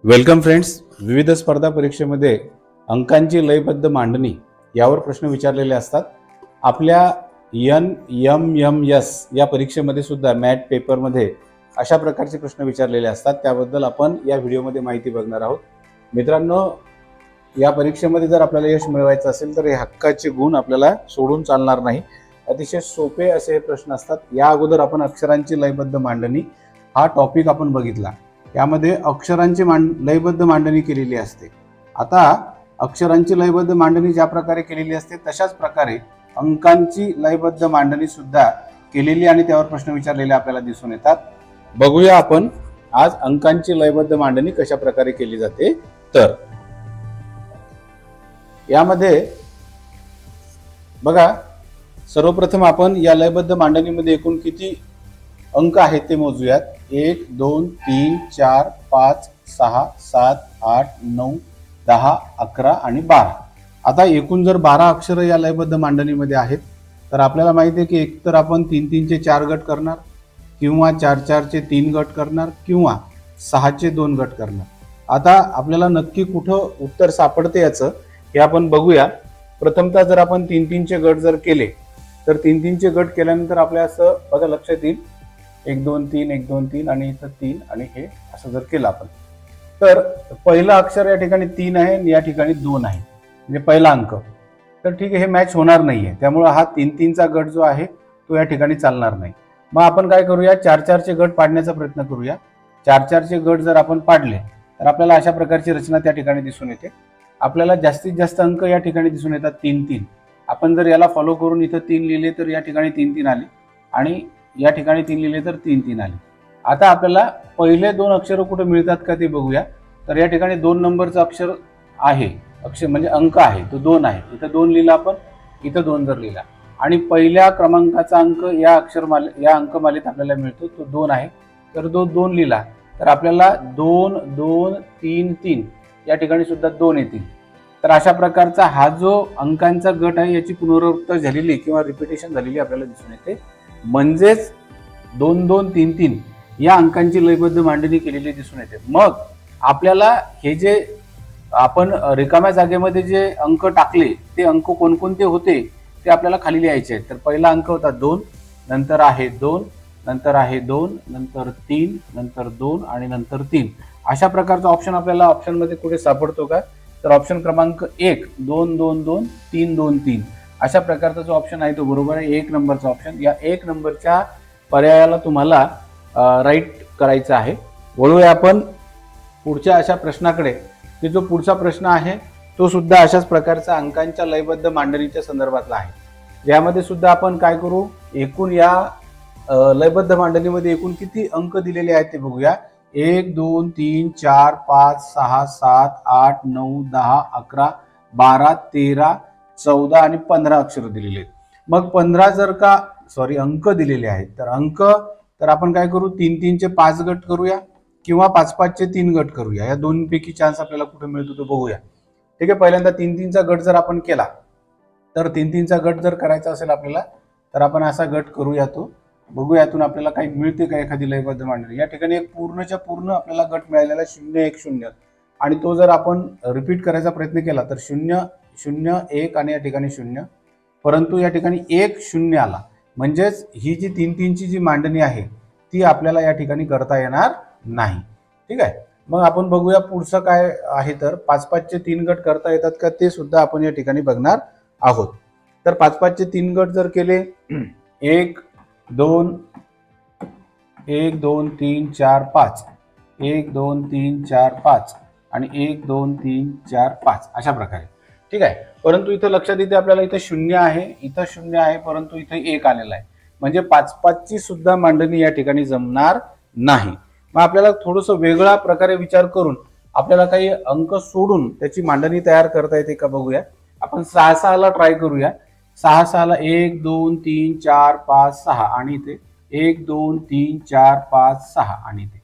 Welcome friends. विविध स्पर्धा परीक्षेमध्ये अंकांची लयबद्ध मांडणी यावर प्रश्न विचारलेले असतात. आपल्या NMMS या परीक्षेमध्ये सुद्धा मॅथ पेपरमध्ये अशा प्रकारचे प्रश्न विचारलेले असतात. त्याबद्दल आपण या व्हिडिओमध्ये माहिती बघणार आहोत. मित्रांनो, या परीक्षेमध्ये जर आपल्याला यश मिळवायचं असेल तर हे हक्काचे गुण आपल्याला सोडून चालणार नाही. अतिशय सोपे असे हे प्रश्न असतात. या अगोदर आपण अक्षरांची लयबद्ध मांडणी हा टॉपिक आपण बघितला. यामध्ये अक्षरांची लयबद्ध मांडणी केलेली असते. आता अक्षरांची लयबद्ध मांडणी ज्या प्रकारे केलेली असते तशाच प्रकारे अंकांची लयबद्ध मांडणी सुद्धा केलेली आणि त्यावर प्रश्न विचारलेले आपल्याला दिसून येतात. बघूया आपण आज अंकांची लयबद्ध मांडणी कशा प्रकारे केली जाते. तर यामध्ये बघा, सर्वप्रथम आपण या लयबद्ध मांडणीमध्ये एकूण किती अंक आहेत ते मोजूयात. 1 2 3 4 5 6 7 8 9 10 11 आणि 12. आता एकूण जर 12 अक्षर या लयबद्ध मांडणीमध्ये आहेत तर आपल्याला माहिती आहे की एकतर आपण 3 चे 4 गट करणार, किंवा 4 चे 3 गट करणार, किंवा 6 चे 2 गट करणार. आता आपल्याला नक्की कुठं उत्तर सापडते याचं हे आपण बघूया. प्रथमतः जर आपण 3 चे गट जर केले तर 3 चे गट केल्यानंतर आपल्या असं बघा लक्षात येईल 1 2 3 1 2 3 आणि इथं 3 आणि हे असं जर केलं आपण तर पहिलं अक्षर या ठिकाणी 3 आहे आणि या ठिकाणी 2 आहे, म्हणजे पहिला अंक. तर ठीक आहे, हे मॅच होणार नाहीये. त्यामुळे हा 3 चा गट जो आहे तो या ठिकाणी चालणार नाही. मग आपण काय करूया, 4 चे गट पाडण्याचा प्रयत्न करूया. 4 चे गट जर आपण पाडले तर आपल्याला अशा प्रकारची रचना त्या ठिकाणी दिसून येते. आपल्याला जास्तीत जास्त अंक या ठिकाणी दिसून येतात 3. आपण जर याला फॉलो करून इथं 3 लिहिले तर या ठिकाणी 3 आले आणि या ठिकाणी 3 लिहिले तर 3 आले. आता आपल्याला पहिले 2 अक्षर कुठे मिळतात का ते बघूया. तर या ठिकाणी 2 नंबरचं अक्षर आहे, अक्षर म्हणजे अंक आहे तो 2 आहे. इथं 2 लिहिला आपण, इथं 2 जर लिहिला आणि पहिल्या क्रमांकाचा अंक या या अंकमालेत आपल्याला मिळतो तो 2 आहे. तर 2 लिहिला तर आपल्याला 2 2 3 3 या ठिकाणी सुद्धा 2 येतील. तर अशा प्रकारचा हा जो अंकांचा गट आहे याची पुनरावृत्ती झालेली किंवा रिपिटेशन झालेली आपल्याला दिसून येते. म्हणजेच 2 2 3 3 या अंकांची लयबद्ध मांडणी केलेली दिसून येते. मग आपल्याला हे जे आपण रिकाम्या जागेमध्ये जे अंक टाकले ते अंक कोणकोणते होते ते आपल्याला खाली लिहायचे आहेत. तर पहिला अंक होता 2, नंतर आहे 2, नंतर आहे 2, नंतर 3, नंतर 2 आणि नंतर 3. अशा प्रकारचा ऑप्शन आपल्याला ऑप्शनमध्ये कुठे सापडतो का, तर ऑप्शन क्रमांक 1 2 2 2 3 2 3 अशा प्रकारचा जो ऑप्शन आहे तो बरोबर आहे. 1 नंबरचा ऑप्शन. या 1 नंबरच्या पर्यायाला तुम्हाला राईट करायचं आहे. वळूया आपण पुढच्या अशा प्रश्नाकडे, की जो पुढचा प्रश्न आहे तो सुद्धा अशाच प्रकारचा अंकांच्या लयबद्ध मांडणीच्या संदर्भातला आहे. यामध्ये सुद्धा आपण काय करू, एकूण या लयबद्ध मांडणीमध्ये एकूण किती अंक दिलेले आहेत ते बघूया. 1 2 3 4 5 6 7 8 9 10 11 12 13 14 आणि 15 अक्षर दिलेले आहेत. मग 15 जर का अंक दिलेले आहेत तर तर आपण काय करू, 3 चे 5 गट करूया किंवा 5 चे 3 गट करूया. या दोन्हीपैकी चान्स आपल्याला कुठे मिळतो तो बघूया. ठीक आहे, पहिल्यांदा 3 चा गट जर आपण केला तर 3 चा गट जर करायचा असेल आपल्याला तर आपण असा गट करूया. तो बघूया यातून आपल्याला काही मिळते का एखादी लयबद्ध मांडणी. या ठिकाणी एक पूर्णच्या पूर्ण आपल्याला गट मिळालेला 0 1 0 आणि तो जर आपण रिपीट करायचा प्रयत्न केला तर 0 0 1 आणि या ठिकाणी 0, परंतु या ठिकाणी 1 0 आला. म्हणजेच ही जी 3 ची जी मांडणी आहे ती आपल्याला या ठिकाणी करता येणार नाही. ठीक आहे, मग आपण बघूया पुढचं काय आहे. तर 5 चे 3 गट करता येतात का ते सुद्धा आपण या ठिकाणी बघणार आहोत. तर 5 चे 3 गट जर केले 1 2 1 2 3 4 5 1 2 3 4 5 आणि 1 2 3 4 5 अशा प्रकारे. ठीक आहे, परंतु इथं लक्षात येते आपल्याला इथं 0 आहे, इथं 0 आहे, परंतु इथं 1 आलेला आहे. म्हणजे 5 ची सुद्धा मांडणी या ठिकाणी जमणार नाही. मग आपल्याला थोडंसं वेगळ्या प्रकारे विचार करून आपल्याला काही अंक सोडून त्याची मांडणी तयार करता येते का बघूया. आपण 6 ला ट्राय करूया. 6 ला 1 2 3 4 5 6 आणि इथे 1 2 3 4 5 6 आणि इथे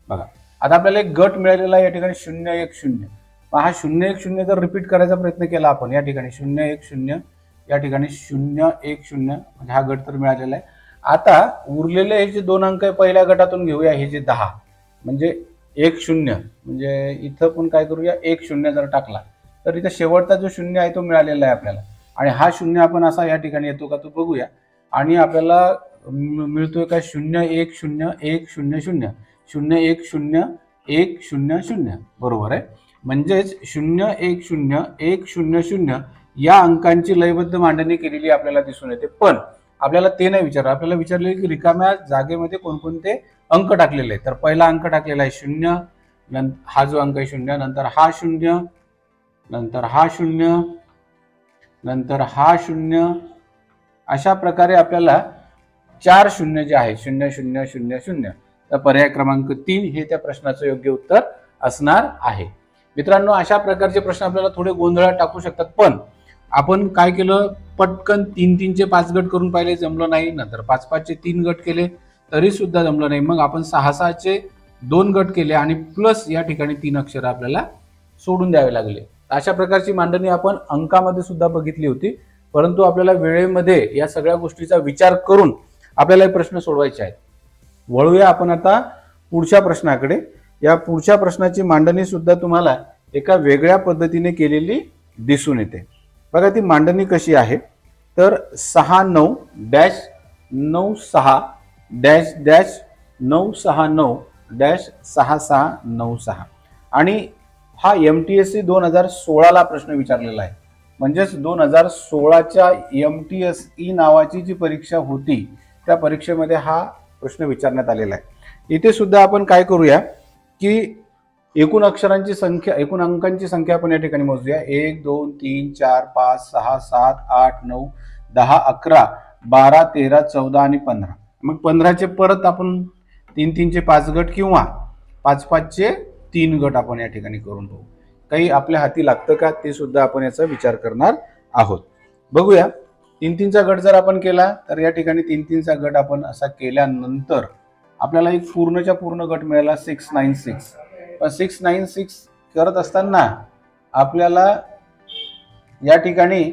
बघा. आता आपल्याला एक गट मिळालेला आहे या ठिकाणी 0 1 0. मग हा 0 1 0 जर रिपीट करायचा प्रयत्न केला आपण या ठिकाणी 0 1 0 या ठिकाणी 0 1 0 म्हणजे हा गट तर मिळालेला आहे. आता उरलेले हे जे 2 अंक आहे पहिल्या गटातून घेऊया. हे जे 10 म्हणजे 1 0 म्हणजे इथं पण काय करूया 1 0 जर टाकला तर इथं शेवटचा जो शून्य आहे तो मिळालेला आहे आपल्याला आणि हा शून्य आपण असा या ठिकाणी येतो का तो बघूया आणि आपल्याला मिळतोय का 0 1 0 1 0 0 0 1 0 1 0 0 बरोबर आहे. म्हणजेच 0 1 0 1 0 0 या अंकांची लयबद्ध मांडणी केलेली आपल्याला दिसून येते. पण आपल्याला ते नाही विचारलं, आपल्याला विचारले की रिकाम्या जागेमध्ये कोणकोणते अंक टाकलेले आहेत. तर पहिला अंक टाकलेला आहे 0, हा जो अंक आहे 0, नंतर हा 0, नंतर हा 0, नंतर हा 0, अशा प्रकारे आपल्याला 4 शून्य जे आहे 0 0 0 0 तर पर्याय क्रमांक 3 हे त्या प्रश्नाचं योग्य उत्तर असणार आहे. मित्रांनो, अशा प्रकारचे प्रश्न आपल्याला थोडे गोंधळात टाकू शकतात, पण आपण काय केलं, पटकन 3-3 चे 5 गट करून पाहिले, जमलं नाही. नंतर 5-5 चे 3 गट केले तरी सुद्धा जमलं नाही. मग आपण 6-6 चे 2 गट केले आणि प्लस या ठिकाणी 3 अक्षर आपल्याला सोडून द्यावे लागले. अशा प्रकारची मांडणी आपण अंकामध्ये सुद्धा बघितली होती, परंतु आपल्याला वेळेमध्ये या सगळ्या गोष्टीचा विचार करून आपल्याला हे प्रश्न सोडवायचे आहेत. वळूया आपण आता पुढच्या प्रश्नाकडे. या पुढच्या प्रश्नाची मांडणी सुद्धा तुम्हाला एका वेगळ्या पद्धतीने केलेली दिसून येते. बघा ती मांडणी कशी आहे, तर 6-9 डॅश 9-6 डॅश डॅश 9-6-9 डॅश 6-6-9-6 आणि हा MTSE 2016 प्रश्न विचारलेला आहे. म्हणजेच 2016च्या MTSE नावाची जी परीक्षा होती त्या परीक्षेमध्ये हा प्रश्न विचारण्यात आलेला आहे. इथे सुद्धा आपण काय करूया की एकूण अक्षरांची संख्या, एकूण अंकांची संख्या आपण या ठिकाणी मोजूया. 1 2 3 4 5 6 7 8 9 10 11 12 13 14 आणि 15. मग 15 चे परत आपण 3-3 चे 5 गट किंवा 5-5 चे 3 गट आपण या ठिकाणी करून बघू. काही आपल्या हाती लागतं का ते सुद्धा आपण याचा विचार करणार आहोत. बघूया. 3-3 चा गट जर आपण केला तर या ठिकाणी 3-3 चा गट आपण असा केल्यानंतर आपल्याला एक पूर्णच्या पूर्ण गट मिळाला 696. पण 696 करत असताना आपल्याला या ठिकाणी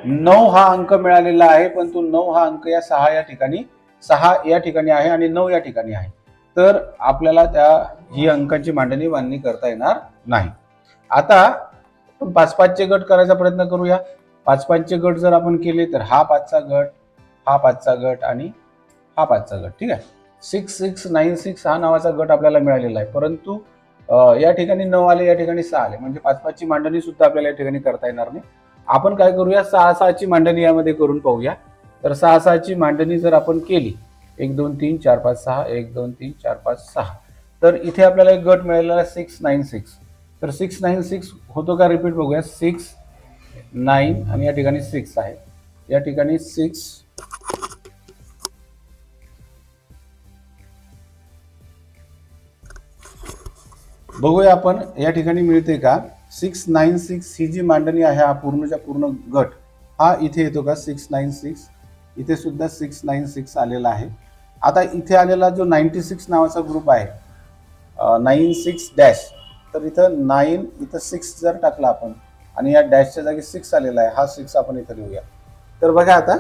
9 हा अंक मिळालेला आहे, पण तो 9 हा अंक या 6 या ठिकाणी आहे आणि 9 या ठिकाणी आहे. तर आपल्याला ही अंकांची मांडणी करता येणार नाही. आता आपण 5-5 चे गट करायचा प्रयत्न करूया. 5-5 चे गट जर आपण केले तर हा 5चा गट, हा 5चा गट आणि हा 5चा गट. ठीक आहे. 6696 हा नावाचा गट आपल्याला मिळालेला आहे, परंतु या ठिकाणी 9 आले, या ठिकाणी 6 आले, म्हणजे 5-5 ची मांडणी सुद्धा आपल्याला या ठिकाणी करता येणार नाही. आपण काय करूया, 6-6 ची मांडणी यामध्ये करून पाहूया. तर 6-6 ची मांडणी जर आपण केली 1 2 3 4 5 6 1 2 3 4 5 6 तर इथे आपल्याला एक गट मिळालेला आहे 696. तर 696 होतो का रिपीट बघूया. 6 9 आणि या ठिकाणी 6 आहे, या ठिकाणी 6 बघूया आपण या ठिकाणी मिळते का. 696 ही जी मांडणी आहे, हा पूर्णच्या पूर्ण गट हा इथे येतो का. 696 इथे सुद्धा 696 आलेला आहे. आता इथे आलेला जो 96 नावाचा ग्रुप आहे 96 डॅश, तर इथं 9 इथं 6 जर टाकला आपण आणि या डॅशच्या जागी 6 आलेला आहे, हा 6 आपण इथे लिहूया. तर बघा आता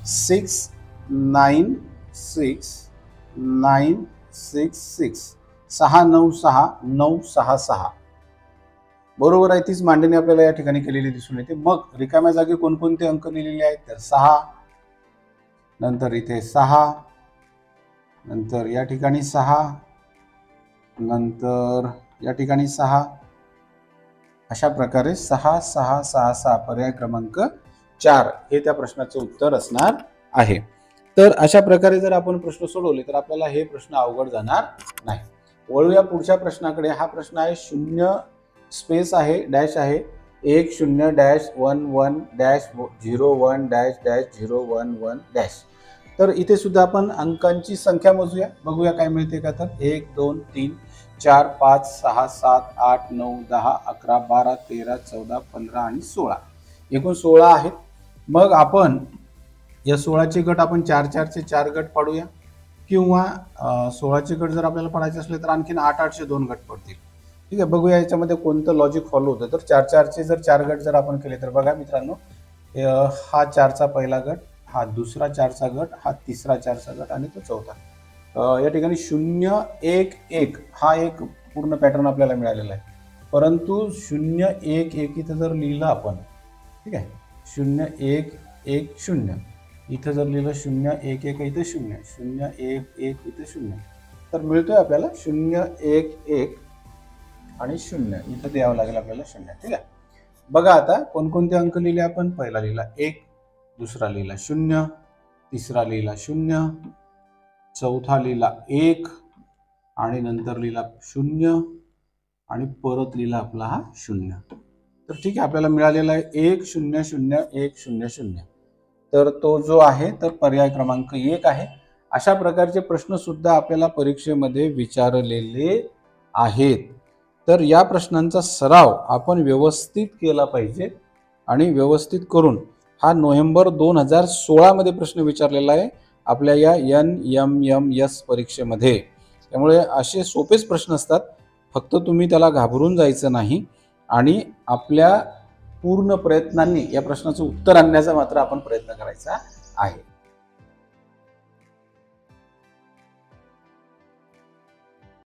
6 9 6 9 6 6 6 9 6 9 6 6 बरोबर आहे. तीच मांडणी आपल्याला या ठिकाणी केलेली दिसून येते. मग रिकाम्या जागी कोणकोणते अंक दिलेले आहेत, तर 6, नंतर इथे 6, नंतर या ठिकाणी 6, नंतर या ठिकाणी 6, अशा प्रकारे 6 6 6 6 पर्याय क्रमांक 4 हे त्या प्रश्नाचं उत्तर असणार आहे. तर अशा प्रकारे जर आपण प्रश्न सोडवले तर आपल्याला हे प्रश्न अवघड जाणार नाही. वळूया पुढच्या प्रश्नाकडे. हा प्रश्न आहे 0 स्पेस आहे, डॅश आहे, 1 0 dash 1 1 dash 0 1 dash dash 0 1 1 dash. तर इथे सुद्धा आपण अंकांची संख्या मोजूया, बघूया काय मिळते का. तर 1 2 3 4 5 6 7 8 9 10 11 12 13 14 15 आणि 16 एकूण 16 आहेत. मग आपण या 16चे गट आपण 4-4 चे 4 गट पाडूया किंवा 16चे गट जर आपल्याला पाडायचे असले तर आणखीन 8-8 चे 2 गट पडतील. ठीक आहे. बघूया याच्यामध्ये कोणतं लॉजिक फॉलो होतं. तर 4-4 चे जर 4 गट जर आपण केले तर बघा मित्रांनो, हा 4चा पहिला गट, हा दुसरा 4चा गट, हा तिसरा 4चा गट आणि तो चौथा. या ठिकाणी 0 1 1 हा एक पूर्ण पॅटर्न आपल्याला मिळालेला आहे. परंतु 0 1 1 इथं जर लिहिलं आपण, ठीक आहे, 0 1 1 0 इथं जर लिहिलं 0 1 1 इथं 0 0 1 1 इथं 0, तर मिळतोय आपल्याला 0 1 1 आणि 0 इथं द्यावं लागेल आपल्याला 0. ठीक आहे. बघा आता कोणकोणते अंक लिहिले आपण. पहिला लिहिला 1, दुसरा लिहिला 0, तिसरा लिहिला 0, चौथा लिहिला 1 आणि नंतर लिहिला 0 आणि परत लिहिला आपला हा 0. तर ठीक आहे, आपल्याला मिळालेला आहे 1 0 0 1 0 0. तर तो जो आहे तर पर्याय क्रमांक 1 आहे. अशा प्रकारचे प्रश्न सुद्धा आपल्याला परीक्षेमध्ये विचारलेले आहेत. तर या प्रश्नांचा सराव आपण व्यवस्थित केला पाहिजे आणि व्यवस्थित करून हा नोव्हेंबर 2016 मध्ये प्रश्न विचारलेला आहे आपल्या या NMMS परीक्षेमध्ये. त्यामुळे असे सोपेच प्रश्न असतात, फक्त तुम्ही त्याला घाबरून जायचं नाही आणि आपल्या पूर्ण प्रयत्नांनी या प्रश्नाचं उत्तर आणण्याचा मात्र आपण प्रयत्न करायचा आहे.